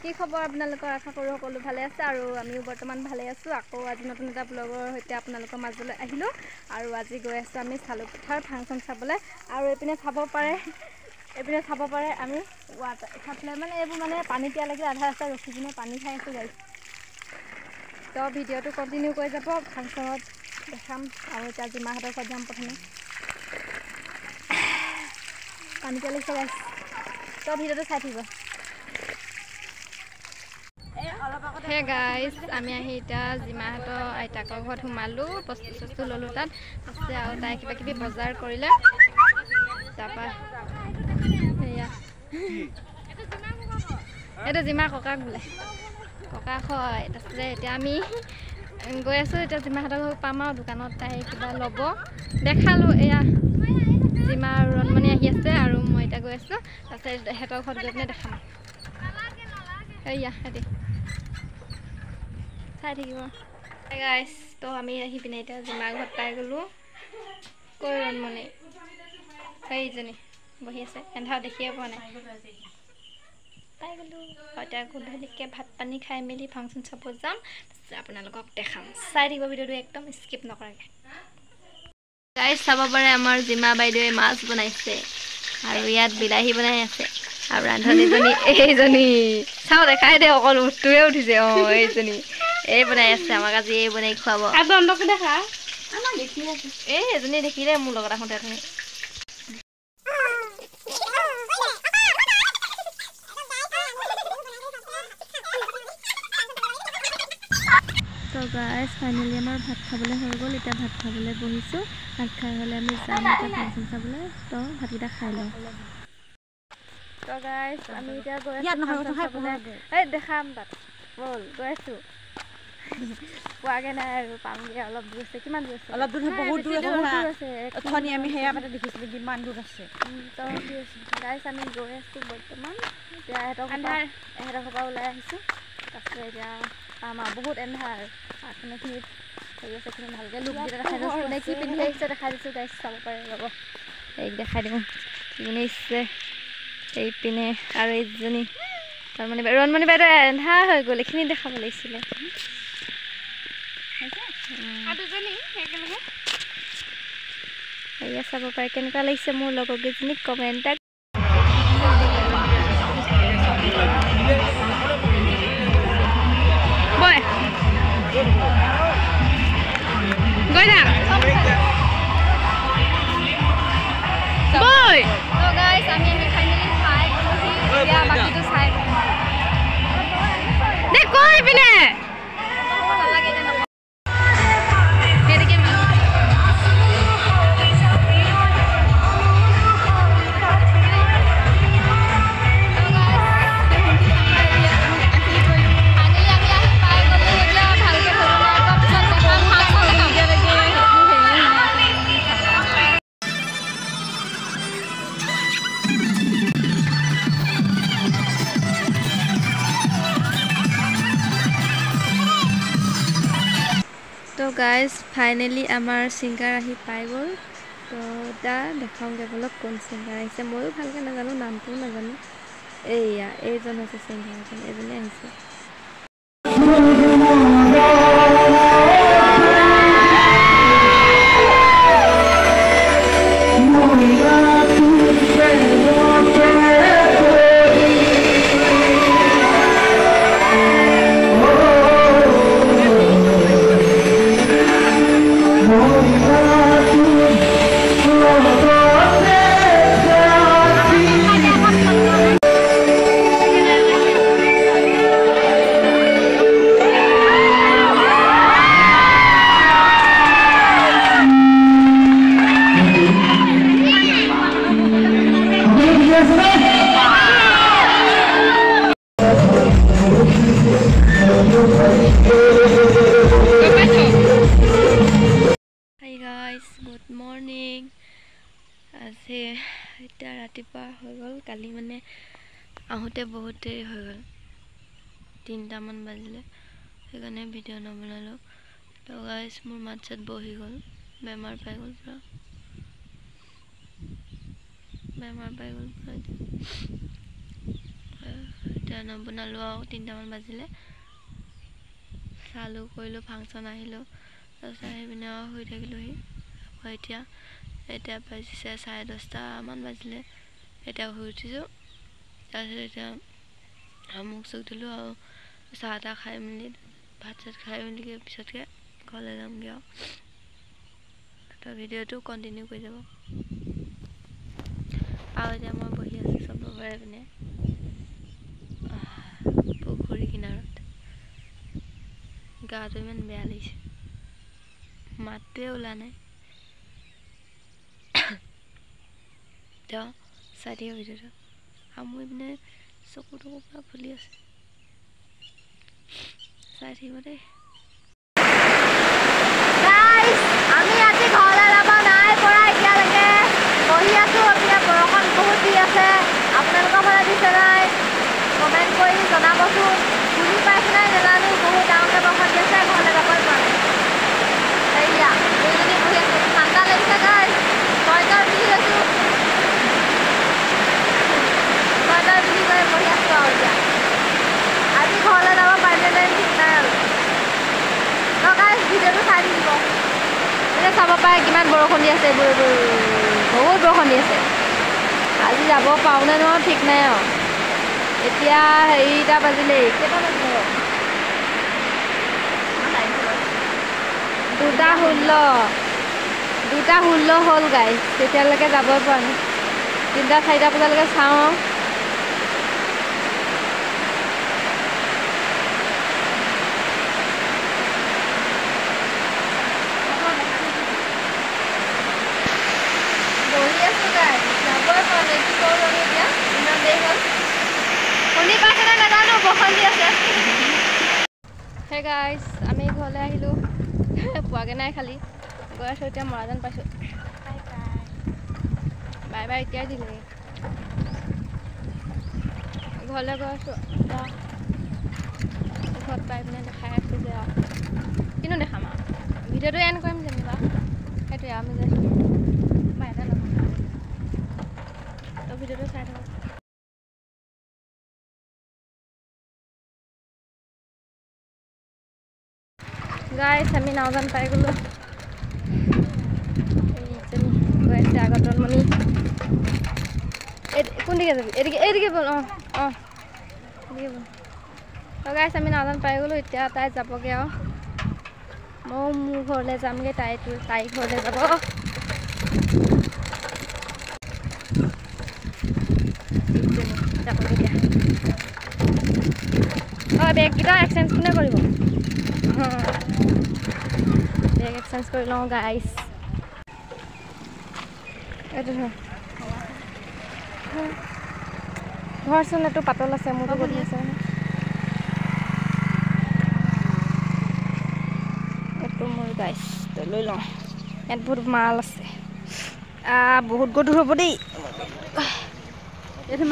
কি খবৰ আপোনালোকৰ? আশা কৰোঁ সকলো ভালে আছে আৰু আমিও বৰ্তমান ভালে আছোঁ। আকৌ আজি নতুন এটা ব্লগৰ সৈতে আপোনালোকৰ মাজলৈ আহিলোঁ আৰু আজি গৈ আছোঁ আমি চালুকপথাৰ ফাংচন চাবলৈ। আৰু এইপিনে চাব পাৰে আমি এফালে মানে এইবোৰ মানে পানী পিয়া লাগি আধা ৰাস্তা ৰখি পিনে পানী খাই আছোঁ গাড়ী। তো ভিডিঅ'টো কণ্টিনিউ কৰি যাব, ফাংচনত দেখাম আৰু এতিয়া জিমাহঁতৰ ঘৰত যাম প্ৰথমে। পানী পিয়া লাগিছে গাইছ, তো ভিডিঅ'টো চাই থাকিব। হে গাইজ, আমি আহি এতিয়া জিমাহঁতৰ আইতাকৰ ঘৰত সোমালোঁ, বস্তু ল'লোঁ তাত আছে আৰু তাই কিবা কিবি বজাৰ কৰিলে। তাৰপৰা সেয়া এইটো জিমাৰ ককাক বোলে, ককাক হয়। তাৰপিছতে এতিয়া আমি গৈ আছোঁ, এতিয়া জিমাহঁতৰ ঘৰত পাম আৰু দোকানত তাই কিবা ল'ব। দেখালোঁ এয়া জিমা আৰু ৰণমণি আহি আছে আৰু মই এতিয়া গৈ আছোঁ। তাৰপিছত সিহঁতৰ ঘৰত গৈ পিনে দেখাম। এয়া সিহঁতি চাই থাকিব গাইছ। তো আমি আহি পিনে এতিয়া জিমাৰ ঘৰত পাই গ'লোঁ। কৈ ৰণমণি সেইজনী বহি আছে, এন্ধাৰত দেখিয়ে পোৱা নাই। পাই গ'লোঁ। এতিয়া গধূলিকৈ ভাত পানী খাই মেলি ফাংচন চাব যাম। আপোনালোকক দেখাম, চাই থাকিব ভিডিঅ'টো একদম স্কিপ নকৰাকৈ। গাইছ চাব পাৰে আমাৰ জিমা বাইদেৱে মাছ বনাইছে আৰু ইয়াত বিলাহী বনাই আছে আৰু ৰান্ধনীজনী এইজনী চাওঁ দেখাই দে, অকল উঠটোৱে উঠিছে। এইজনী এই বনাই আছে আমাক আজি, এই বনাই খুৱাব। দেখা এজনী দেখিলে মোৰ লগত আহোঁতে তুমি। তো গাইজ ফাইনেলি আমাৰ ভাত খাবলৈ হৈ গ'ল। এতিয়া ভাত খাবলৈ বহিছোঁ। ভাত খাই হ'লে আমি যাম এতিয়া ফাংচন চাবলৈ। তো ভাতকেইটা খাই লওঁ। তো গাইজ আমি এতিয়া গৈ আছোঁ ফাংচন চাবলৈ। এই দেখাম তাত ব'ল, গৈ আছোঁ। পোৱাগৈ নাই আৰু পামগৈ, অলপ দূৰ আছে। কিমান দূৰ আছে? অলপ দূৰ, বহুত দূৰ আছে। অথনি আমি সেয়া মানে দেখিছিলোঁ কিমান দূৰ আছে। তো গাইজ আমি গৈ আছোঁ বৰ্তমান। এতিয়া এহঁতৰ ঘৰৰ পৰা ওলাই আহিছোঁ। তাৰপিছত এতিয়া পাম আৰু বহুত এন্ধাৰ। এইখিনিত হেৰি আছে, এইখিনি ভালকৈ লুককেইটা দেখাই দিওঁ। কোনে কি পিন্ধি আহিছে দেখাই দিছোঁ গাইজ, চাব পাৰে। ৰ'ব এইক দেখাই দিওঁ কি পিন্ধি আহিছে। এইপিনে আৰু এইজনী ৰণমণি বাইদেউ এন্ধাৰ হৈ গ'ল, এইখিনি দেখাব লাগিছিলে। এয়া চাব পাৰে কেনেকুৱা লাগিছে মোৰ লগৰ কেইজনীক, কমেণ্ট এটা। তো গাইজ ফাইনেলি আমাৰ ছিংগাৰ আহি পাই গ'ল। তো এতিয়া দেখাওঁগৈ বলক কোন ছিংগাৰ আহিছে। ময়ো ভালকৈ নাজানো, নামটোও নাজানো। এইজন হৈছে ছিংগাৰ, এজনী আহিছে। Good morning. আজি এতিয়া ৰাতিপুৱা হৈ গ'ল, কালি মানে আহোঁতে বহুত দেৰি হৈ গ'ল, 3টামান বাজিলে, সেইকাৰণে ভিডিঅ' নবনালোঁ। তো গাইজ মোৰ মাত চাত বহি গ'ল, বেমাৰ পাই গ'ল পুৰা। এতিয়া এতিয়া নবনালোঁ আৰু 3টামান বাজিলে চালোঁ কৰিলোঁ ফাংচন আহিলোঁ তাৰপিছত আহি পিনে আৰু শুই থাকিলোঁহি আকৌ এতিয়া বাজিছে 10:30মান বাজিলে এতিয়া শুই উঠিছোঁ তাৰপিছত এতিয়া মুখ চুখ ধুলোঁ আৰু চাহ তাহ খাই মেলি ভাত চাত খাই মেলি পিছতকৈ ঘৰলৈ যামগৈ আৰু তো ভিডিঅ'টো কণ্টিনিউ কৰি যাব আৰু এতিয়া মই বহি আছোঁ চবৰে পিনে পুখুৰী কিনাৰত গাটো ইমান বেয়া লাগিছে মাতটোৱে ওলা নাই তো চাই থাকিব ভিডিঅ'টো আৰু মই পিনে চকু টকু পুৰা ফুলি আছে চাই থাকিব দেই আমি আজি ঘৰলৈ যাব নাই পৰা এতিয়ালৈকে বহি আছোঁ এতিয়া বৰষুণ বহুত দি আছে আপোনালোকৰ ফালে দিছে নাই কমেণ্ট কৰি জনাবচোন বুজি পাইছে নাই নাজানো বহুত ডাঙৰকৈ বৰষুণ দি আছে ঘৰলৈ যাবই পৰা নাই এয়া দুইজনী বহি আছোঁ ঠাণ্ডা লাগিছে গাই ছয়টাৰ বুলি আছোঁ ছয়টাৰ বুলি গৈ বহি আছোঁ আৰু এতিয়া আজি ঘৰলৈ যাব পাৰিলে নাই ঠিক নাই আৰু গাই ভিডিঅ'টো চাই থাকিব এতিয়া চাব পাৰে কিমান বৰষুণ দি আছে এইবোৰ বহুত বৰষুণ দি আছে আজি যাব পাৰোঁ নে নোৱাৰোঁ ঠিক নাই আৰু এতিয়া 2টা বাজিলেই কেইটা বাজিলে 2:16 হ'ল গাইছ তেতিয়ালৈকে যাবই পৰা নাই 3টা 4টা বজালৈকে চাওঁ বহি আছোঁ গাইছ যাবই পৰা নাই কি কৰোঁ আমি এতিয়া ইমান দেৰি হ'ল শুনি পাইছেনে নাজানো বৰষুণ দি আছে হে গাইছ আমি ঘৰলৈ আহিলোঁ পোৱাগৈ নাই খালি গৈ আছোঁ এতিয়া মৰাজান পাইছোঁ বাই বাই এতিয়াই দিলে ঘৰলৈ গৈ আছোঁ ঘৰত পাই পিনে দেখাই আছোঁ যে আৰু কিনো দেখাম আৰু ভিডিঅ'টো এণ্ড কৰিম যেনিবা সেইটোৱে আমি যে বাহিৰতে নহয় তো ভিডিঅ'টো চাই থাকক গাইছ আমি নাওজান পাই গ'লোঁ গৈ আছে আগতৰণমণি কোনদিকে যাবি এইদিকে ব'ল অঁ এদিকে ব'ল তো গাইছ আমি নাওজান পাই গ'লোঁ এতিয়া তাই যাবগৈ আৰু ময়ো মোৰ ঘৰলৈ যামগৈ তাই ঘৰলৈ যাব যাবগৈ দিয়া অঁ বেগকেইটা এক্সচেঞ্জ কোনে কৰিব বেগ এক্সচেঞ্জ কৰি লওঁ গাইছ এইটো ঘৰচোন এইটো পাতল আছে মোৰতো গধুৰ আছে এইটো মোৰ গাইছ লৈ লওঁ ইয়াত বহুত মাল আছে বহুত গধুৰ হ'ব দেই এইটো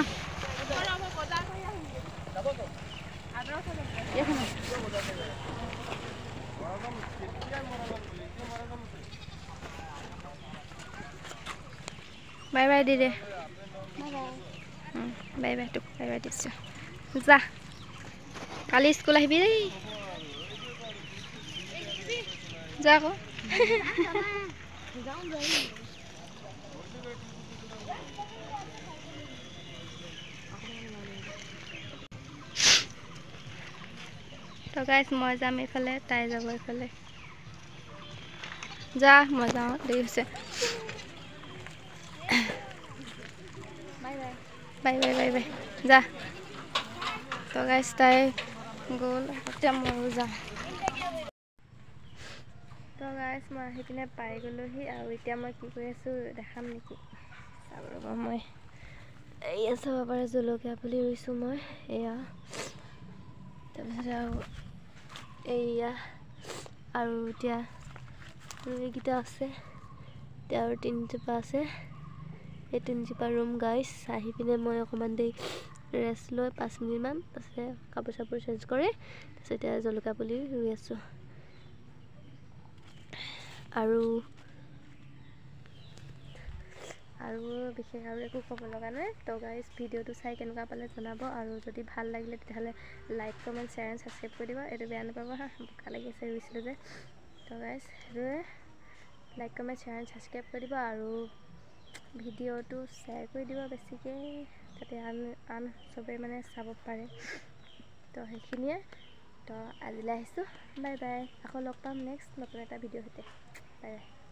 bye by the De bye bye তোক বাই বাই দিছোঁ যা কালি স্কুল আহিবি দেই যা আকৌ তো গাইছ মই যাম এইফালে তাই যাব এইফালে যা মই যাওঁ দেৰি হৈছে বাই বাই বাই বাই যা তো গাইছ তাই গ'ল এতিয়া ময়ো যাওঁ তো গাইছ মই আহি পিনে পাই গ'লোহি আৰু এতিয়া মই কি কৰি আছোঁ দেখাম নেকি চাব ৰ'ব মই এয়া চাব পাৰে জলকীয়া পুলি ৰুইছোঁ মই এয়া তাৰপিছত আৰু এয়া আৰু এতিয়া এইকেইটা আছে এতিয়া আৰু 3জোপা আছে এই 3জোপা ৰুম গাইছ আহি পিনে মই অকণমান দেৰি ৰেষ্ট লৈ 5 মিনিটমান তাৰপিছত কাপোৰ চাপোৰ চেঞ্জ কৰি তাৰপিছত এতিয়া জলকীয়া পুলি ৰুই আছোঁ আৰু বিশেষ আৰু একো ক'ব লগা নাই। তো গাইজ ভিডিঅ'টো চাই কেনেকুৱা পালে জনাব, আৰু যদি ভাল লাগিলে তেতিয়াহ'লে like comment share and subscribe কৰি দিব। এইটো বেয়া নাপাব হা, বোকা লাগি আছে ৰুইছিলোঁ যে। তো গাইজ সেইটোৱে like comment share and subscribe কৰি দিব, আৰু ভিডিঅ'টো শ্বেয়াৰ কৰি দিব বেছিকৈ, যাতে আন চবেই মানে চাব পাৰে। তো সেইখিনিয়ে। তো আজিলৈ আহিছোঁ, বাই বাই। আকৌ লগ পাম নেক্সট নতুন এটা ভিডিঅ' সৈতে। Bye bye.